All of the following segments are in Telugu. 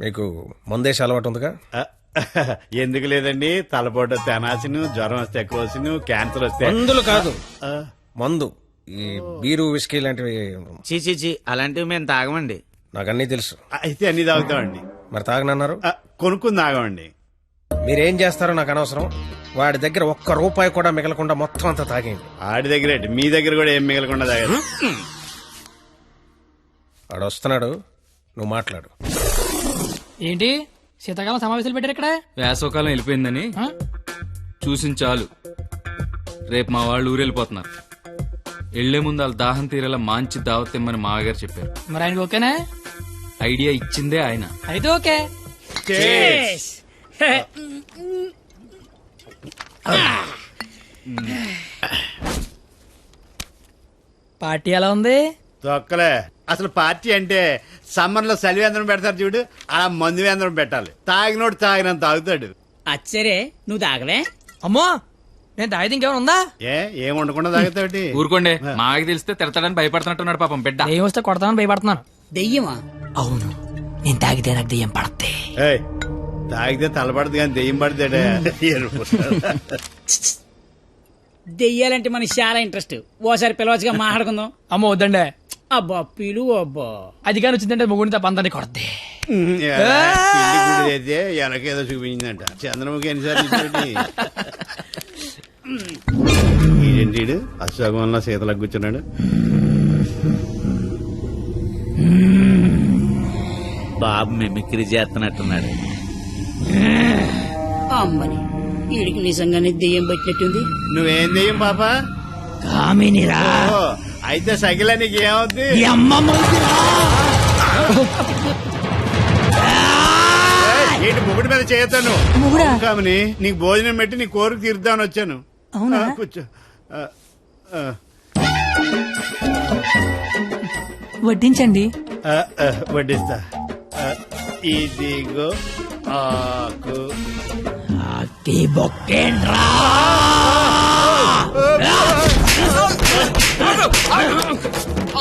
మీకు మందేసి అలవాటు ఉందిగా? ఎందుకు లేదండి, తలపోటు తెనాసిను, జ్వరం వస్తే ఎక్కువసిను, క్యాన్సర్ వస్తే మందులు కాదు, మందు. ఈ బీరు విస్కీ లాంటివి చీ అలాంటివి మేము తాగమండి. నాకు అన్నీ తెలుసు. అయితే అన్ని తాగుతామండి. మరి తాగనన్నారు? కొనుక్కుని తాగమండి. మీరేం చేస్తారో నాకు అనవసరం. వాడి దగ్గర ఒక్క రూపాయి కూడా మిగలకుండా మొత్తం అంతా తాగేయండి. ఆడి దగ్గర మీ దగ్గర కూడా ఏం మిగలకుండా తాగారు. వాడు వస్తున్నాడు, నువ్వు మాట్లాడు. ఏంటి శీతాకాలం సమావేశాలు పెట్టారు ఇక్కడ? వేసవకాలం వెళ్ళిపోయిందని చూసిన చాలు. రేపు మా వాళ్ళు ఊరెళ్ళిపోతున్నారు. వెళ్లే ముందు వాళ్ళ దాహం తీరేలా మంచి దావత్ ఇమ్మని మామగారు చెప్పారు. మరి ఆయనకి ఓకేనా? ఐడియా ఇచ్చిందే ఆయన. అయితే ఓకే. పార్టీ ఎలా ఉంది? తొక్కలే. అసలు పార్టీ అంటే సమ్మర్ లో చలివేంద్రం పెడతారు చూడు, అలా మందు వేంద్రం పెట్టాలి. తాగినోడు తాగినంత తాగుతాడు. అచ్చరే నువ్వు తాగలే? అమ్మో, నేను తాగితే ఇంకేమైనా ఉందా? ఏం ఉండకుండా తాగుతాడు. ఊరుకోండి, మాకి తెలిస్తే తిడతాడని భయపడుతున్నట్టున్నాడు పాపం బిడ్డ. దెయ్యం వస్తే కొడతామని భయపడుతున్నాను. దెయ్యమా? అవును, నేను తాగితే నాకు దెయ్యం పడద్ది. తాగితే తలపడదు కానీ దెయ్యం పడతాడే. దెయ్యాలంటే మనకి చాలా ఇంట్రెస్ట్. ఓసారి పిలవచ్చుగా మాట్లాడుకుందాం. అమ్మో వద్దండే. అబ్బా పిలువు. అబ్బా అది కానీ వచ్చిందంటే ముగ్గురిని తప్ప అందరినీ కొడద్ది. అయితే వెనకేదో చూపించిందంట. చంద్రముఖి ఎన్నిసార్లు ఏంటి అశోకంలో సీతలకు కూర్చున్నాడు. బాబు మిమిక్రీ చేస్తున్నట్టున్నాడు. అమ్మని వీడికి నిజంగానే దెయ్యం పట్టినట్టుంది. నువ్వేం దెయ్యం పాపా? కామినిరా. అయితే సగిల నీకు ఏమవుద్ది? ఏంటి ముగుడి మీద చేయతాను కామని? నీకు భోజనం పెట్టి నీ కోరిక తీర్దామని వచ్చాను. కూర్చో. వడ్డించండి. వడ్డిస్తా. ఇదిగో ఆకు.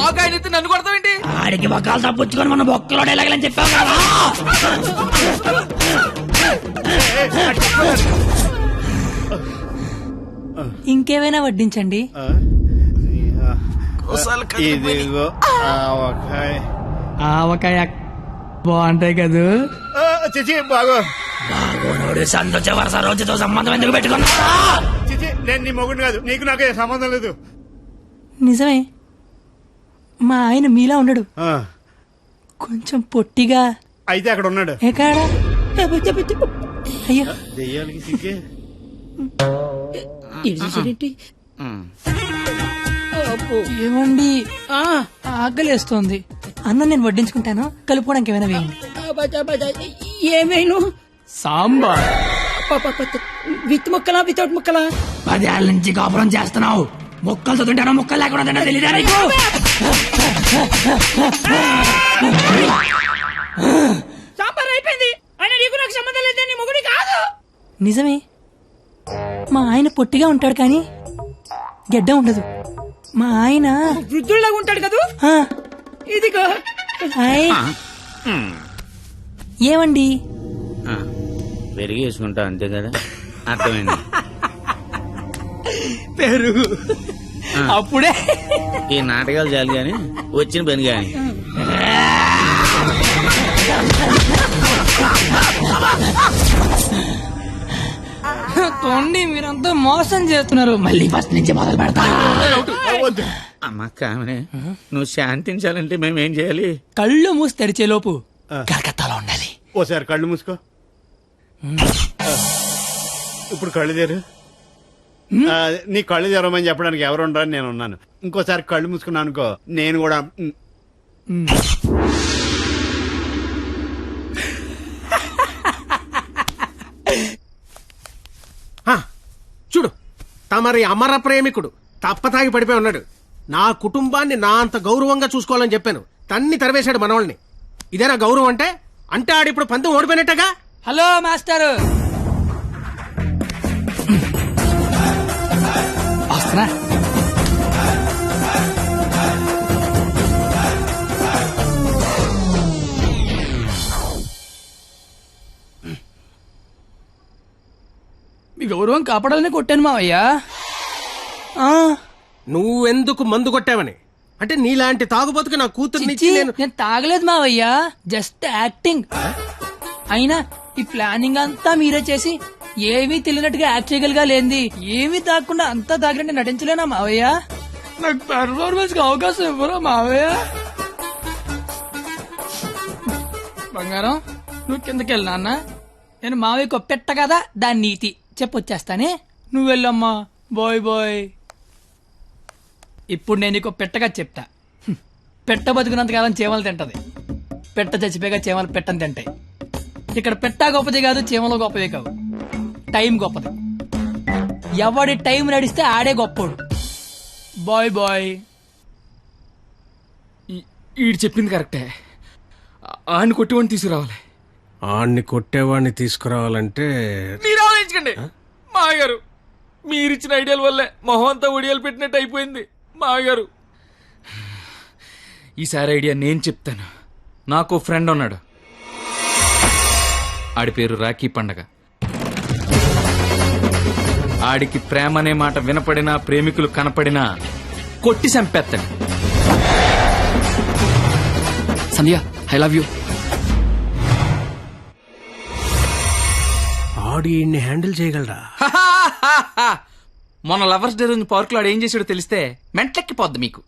ఆకాయనైతే నన్ను కొడతావేంటి? ఆడికి బొక్కలు తప్పుచ్చుకొని మన బొక్కలో ఎలాగలని చెప్పావు కదా. ఇంకేమైనా వడ్డించండి. ఇదిగో ఆవకాయ. ఆవకాయ బాగుంటాయి కదూ? చిచి బాగో. బాగోనోడు సంతోష వరుస రోజుతో సంబంధం ఎందుకు పెట్టుకున్నా? చిచి నేను నీ మొగుడు కాదు, నీకు నాకే సంబంధం లేదు. నిజమే, మా ఆయన మీలా ఉండడు, కొంచెం పొట్టిగా. అయితే అక్కడ ఉన్నాడు. ఎక్కడా? అయ్యో దెయ్యాలకి సిగ్గే. ఏమండి, ఆకలేస్తోంది. అన్నం నేను వడ్డించుకుంటాను, కలుపుకోవడానికి ఏమైనా వేయండి. ఏమైనా సాంబార్. విత్ ముక్కలా వితౌట్ ముక్కలా? 10 ఏళ్ళ నుంచి కాపురం చేస్తున్నావు, ముక్కలతో తింటానో ముక్కలు లేకుండా తింటా తెలియదా నీకు? సాంబార్ అయిపోయింది. ఆయన నీకు నాకు సంబంధం లేదు, నీ మొగుడి కాదు. నిజమే, మా ఆయన పొట్టిగా ఉంటాడు కానీ గెడ్డ ఉండదు. మా ఆయన వృద్ధుల్లాగా ఉంటాడు కదా. ఇదిగో ఏమండి, పెరిగి వేసుకుంటా అంతే కదా. అర్థమైంది. పెరుగు అప్పుడే. ఈ నాటకాలు చాలు గాని వచ్చిన పని గాని. తోండి, మీరంతా మోసం చేస్తున్నారు. మళ్ళీ ఫస్ట్ నుంచి మొదలు పెడతా. అమ్మ కామనే, నువ్వు శాంతించాలంటే మేమేం చేయాలి? కళ్ళు మూసి తెరిచే లోపు కలకత్తాలో ఉండాలి. ఓసారి కళ్ళు మూసుకో. ఇప్పుడు కళ్ళు తెరు. నీ కళ్ళు తెరవమని చెప్పడానికి ఎవరు ఉండరని నేను ఉన్నాను. ఇంకోసారి కళ్ళు మూసుకున్నాను అనుకో, నేను కూడా. చూడు, తమరి అమర ప్రేమికుడు తప్పతాగి పడిపోయి ఉన్నాడు. నా కుటుంబాన్ని నా అంత గౌరవంగా చూసుకోవాలని చెప్పాను, తన్ని తరివేశాడు మనవాళ్ళని. ఇదేనా గౌరవం అంటే? అంటే ఆడిప్పుడు పందెం ఓడిపోయినట్టగా. హలో మాస్టర్, వస్తున్నా. గౌరవం కాపాడాలని కొట్టాను మావయ్య. నువ్వెందుకు మందు కొట్టావని? అంటే నీలాంటి తాగుబోతుకి నా కూతుర్నిచ్చి చిచ్చి, నేను నేను తాగలేదు మావయ్య, జస్ట్ యాక్టింగ్. అయినా ఈ ప్లానింగ్ అంతా మీరే చేసి ఏమీ తెలియనట్టుగా యాక్ట్ చేయగలిగా లేంది. ఏమీ తాగకుండా అంతా తాగినట్టు నటించలేనా మావయ్య? నాకు పెర్ఫార్మెన్స్ కి అవకాశం ఇవ్వరా మావయ్య? బంగారం, నువ్వు కిందకి వెళ్ళి నాన్న. నేను మావయ్యకు పెట్ట కదా దాని నీతి చెప్పొచ్చేస్తానే. నువ్వు వెళ్ళమ్మా. Bye bye. ఇప్పుడు నేను నీకు పెట్టగా చెప్తా. పెట్ట బతుకున్నంతకాలం చీమలు తింటది, పెట్ట చచ్చిపోయాక చీమలు పెట్టని తింటాయి. ఇక్కడ పెట్ట గొప్పది కాదు, చీమలు గొప్పది కావు, టైం గొప్పది. ఎవడి టైం నడిస్తే ఆడే గొప్పోడు. Bye bye. ఈడు చెప్పింది కరెక్టే. ఆయన కొట్టివాడిని తీసుకురావాలి. ఆణ్ణి కొట్టేవాడిని తీసుకురావాలంటే మీరు ఆలోచించకండి మాగారు. మీరిచ్చిన ఐడియాల వల్లే మొహం అంతా ఒడియాలు పెట్టినట్టు అయిపోయింది మాగారు. ఈసారి ఐడియా నేను చెప్తాను. నాకు ఫ్రెండ్ ఉన్నాడు, ఆడి పేరు రాఖీ పండగ. ఆడికి ప్రేమ అనే మాట వినపడినా, ప్రేమికులు కనపడినా కొట్టి చంపేస్తాడు. Sandhya, I love you. ఆడి హ్యాండిల్ చేయగలరా? మొన్న లవర్స్ డే రోజు పార్క్ లో ఆడు ఏం చేసాడో తెలిస్తే మెంట్లెక్కిపోద్ది మీకు.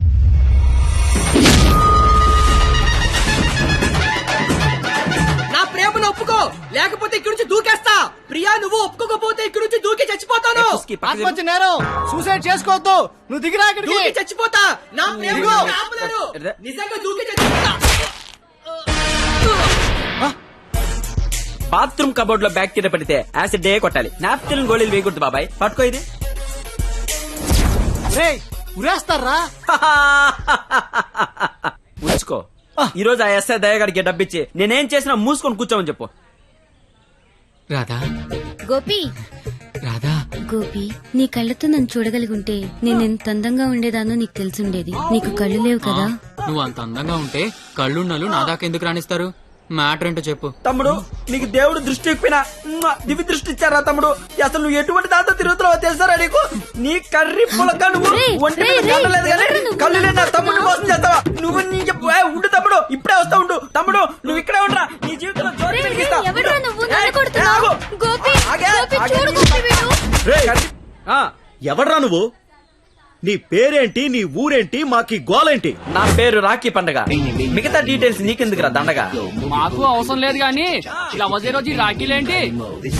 నా ప్రేమను ఒప్పుకో, లేకపోతే ఇక్కడి నుంచి దూకేస్తా. ప్రియా, నువ్వు ఒప్పుకోకపోతే ఇక్కడి నుంచి దూకి చచ్చిపోతాను. ఆత్మహత్య నేరం, సూసైడ్ చేసుకోవద్దు. నువ్వు దిగిరా ఇక్కడికి. దూకి చచ్చిపోతా. నా ప్రేమను ఆపలేరు. నిజంగా దూకి చచ్చిపోతా. బాత్రూమ్ కబోర్డ్ లో బ్యాక్టీరియా పడితే యాసిడ్ డే కొట్టాలి. నాప్కిన్ గోళీలు వేయకూడదు బాబాయ్. పట్టుకో ఇది. ఉరేస్తారా? ఉంచుకో. ఈ రోజు ఆ ఎస్ఐ దయగాడికి డబ్బిచ్చి నేనేం చేసినా మూసుకొని కూర్చోమని చెప్పు. రాధా, గోపి, రాధా, గోపి, నీ కళ్ళతో నన్ను చూడగలిగుంటే నేను ఎంత అందంగా ఉండేదానో నీకు తెలిసుండేది. నీకు కళ్ళు లేవు కదా. నువ్వు అంత అందంగా ఉంటే కళ్ళున్నలు నా దాకా ఎందుకు రాణిస్తారు? మ్యాటర్ ఏంటో చెప్పు. తమ్ముడు, నీకు దేవుడు దృష్టి ఇప్పినా దివి దృష్టి ఇచ్చారా తమ్ముడు? అసలు నువ్వు ఎటువంటి దాంతో తిరుగుతున్నావో తెలుసారా నీకు? నీ కర్రీ పులక నువ్వు ఒంటి మీద కళ్ళలేదు కానీ కళ్ళు లేని తమ్ముడు మోసం చేస్తావా నువ్వు? నీ ఉండు తమ్ముడు, ఇప్పుడే వస్తా ఉండు. తమ్ముడు, నువ్వు ఇక్కడే ఉండరా, నీ జీవితంలో జ్యోతి వెలిగిస్తా. ఎవడ్రా నువ్వు? నీ పేరేంటి, నీ ఊరేంటి, మాకి గోలేంటి? నా పేరు రాఖీ పండగ. మిగతా డీటెయిల్స్ నీకెందుకురా దండగా? మాకు అవసరం లేదు గానీ లవ్ రోజు రాఖీలేంటి?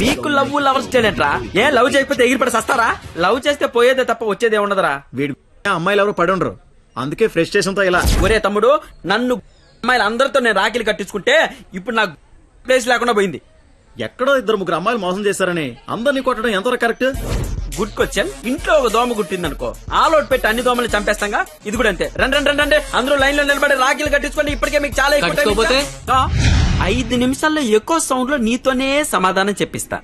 నీకు లవ్ లవర్స్ చేయలేంట్రా? ఏ లవ్ చేయకపోతే ఎగిరిపడి సస్తారా? లవ్ చేస్తే పోయేదే తప్ప వచ్చేదే ఉండదురా. వీడి అమ్మాయిలు ఎవరు పడి ఉండరు, అందుకే ఫ్రస్ట్రేషన్ తో ఇలా. ఒరే తమ్ముడు, నన్ను అమ్మాయిలు అందరితో నేను రాఖీలు కట్టించుకుంటే ఇప్పుడు నాకు ప్లేస్ లేకుండా పోయింది. ఎక్కడో 2-3 అమ్మాయిలు మోసం చేశారని అందరినీ కొట్టడం ఎంతవరకు కరెక్ట్? Good question. ఇంట్లో ఒక దోమ గుట్టిందనుకో, ఆలోట్ పెట్టి అన్ని దోమలు చంపేస్తాంగా. ఇది కూడా అంతే. రండి అందరూ లైన్ లో నిలబడి రాఖీలు కట్టించుకోండి. ఇప్పటికే మీకు చాలా ఎక్కువ. 5 నిమిషాల్లో ఎక్కువ సౌండ్ లో నీతోనే సమాధానం చెప్పిస్తా.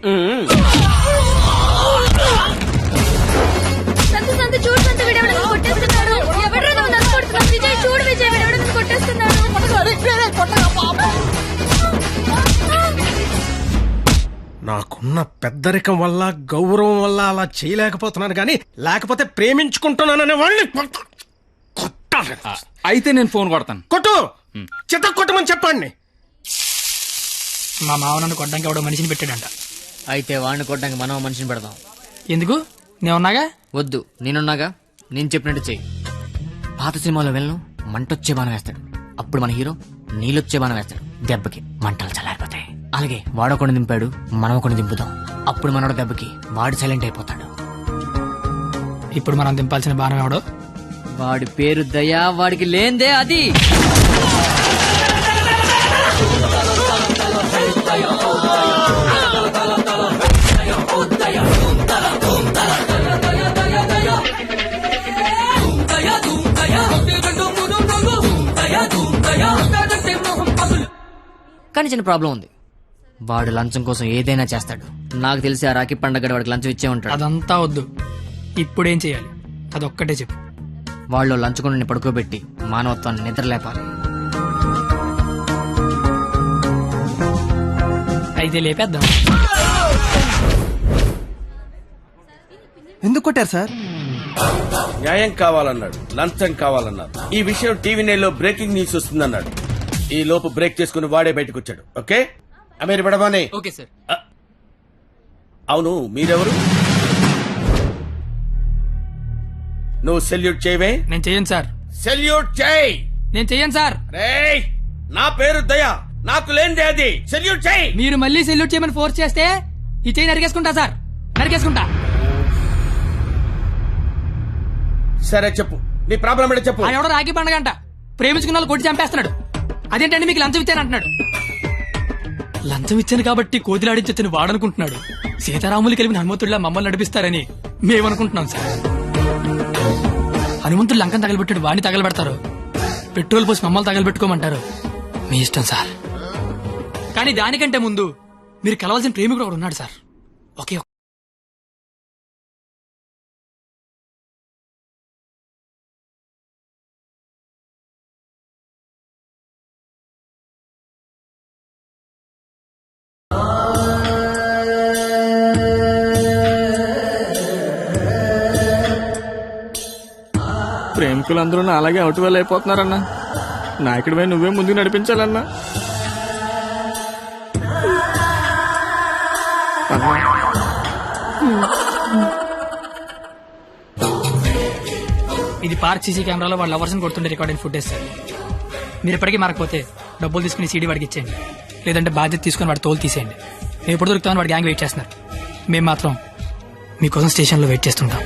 నాకున్న పెద్దరికం వల్ల, గౌరవం వల్ల అలా చేయలేకపోతున్నాను కానీ, లేకపోతే ప్రేమించుకుంటున్నాననే వాళ్ళని కొట్టాలి. అయితే నేను ఫోన్ కొడతాను. కొట్టు, చిత్త కొట్టమని చెప్పండి. మా మావ నన్ను కొట్టడానికి ఎవడో మనిషిని పెట్టాడంట. అయితే వాడిని కొట్టడానికి మనం మనిషిని పెడదాం. ఎందుకు? నేనున్నాగా. వద్దు, నేనున్నాగా. నేను చెప్పినట్టు చెయ్యి. పాత సినిమాలో వెళ్ళను మంటొచ్చే బాణం వేస్తాడు, అప్పుడు మన హీరో నీళ్ళొచ్చే బాణం వేస్తాడు. దెబ్బకి మంటలు చల్లారిపోతాయి. అలాగే వాడొకడిని దింపాడు, మనం ఒకడిని దింపుదాం. అప్పుడు మనోడు దెబ్బకి వాడు సైలెంట్ అయిపోతాడు. ఇప్పుడు మనం దింపాల్సిన బాణం ఎవడో? వాడి పేరు దయా, వాడికి లేందే అది. కానీ చిన్న ప్రాబ్లం ఉంది. వాడు లంచం కోసం ఏదైనా చేస్తాడు. నాకు తెలిసి ఆ రాఖీ పండగ వాడికి లంచం ఇచ్చే ఉంటాడు. అదంతా వద్దు, ఇప్పుడేం చేయాలి అదొక్కటే చెప్పు. వాళ్ళు లంచుకొని పడుకోబెట్టి మానవత్వాన్ని నిద్రలేపాలి. అయితే లేపేద్దాం. ఎందుకు కొట్టారు సార్? న్యాయం కావాలన్నాడు, లంచం కావాలన్నాడు. ఈ విషయం టీవీ నైన్లో బ్రేకింగ్ న్యూస్ వస్తుందన్నాడు. ఈ లోపు బ్రేక్ చేసుకుని వాడే బయటకు వచ్చాడు. ఓకే అమీర్ బడబానే. Okay sir. అవును, మీరెవరు? నువ్వు సెల్యూట్ చేయవే? నేను చెయ్యను సార్. సెల్యూట్ చేయి. నేను చెయ్యను సార్. రేయ్, నా పేరు దయా, నాకు లేనిదే అది. సెల్యూట్ చేయి. మీరు మళ్ళీ సెల్యూట్ చేయమని ఫోర్స్ చేస్తే ఈ చెయ్యి నరికేసుకుంటా సార్, నరికేసుకుంటా. సరే చెప్పు, నీ ప్రాబ్లం ఏంటో చెప్పు. ఆ ఎవడో రాఖీ పండగ అంట ప్రేమించుకున్న వాళ్ళు కొట్టి చంపేస్తున్నాడు. అదేంటంటే మీకు లంచం ఇచ్చాను అంటున్నాడు. లంచం ఇచ్చాను కాబట్టి కోతిలాడించని వాడనుకుంటున్నాడు. సీతారాములు కలిపిన హనుమంతుడిలా మమ్మల్ని నడిపిస్తారని మేమనుకుంటున్నాం సార్. హనుమంతుడు లంకం తగలబెట్టాడు, వాడిని తగలబెడతారు. పెట్రోల్ పోసి మమ్మల్ని తగలబెట్టుకోమంటారు. మీ ఇష్టం సార్. కానీ దానికంటే ముందు మీరు కలవాల్సిన ప్రేమికుడు ఒకడు ఉన్నాడు సార్. ఒకే ప్రేమికులందరూ నా అలాగే అవుట్ వేలు అయిపోతున్నారన్నా. నాయకుడిపై నువ్వే ముందుకు నడిపించాలన్నా. ఇది పార్క్ సీసీ కెమెరాలో వాళ్ళ లవర్స్ కొడుతుండే రికార్డింగ్ ఫుటేజ్ సార్. మీరు ఇప్పటికీ మారకపోతే డబ్బులు తీసుకుని సీడీ వాడికి ఇచ్చేయండి, లేదంటే బాధ్యత తీసుకుని వాడి తోలు తీసేయండి. మేము ఎప్పుడు దొరుకుతామని వాడి గ్యాంగ్ వెయిట్ చేస్తున్నారు. మేము మాత్రం మీకోసం స్టేషన్లో వెయిట్ చేస్తుంటాం.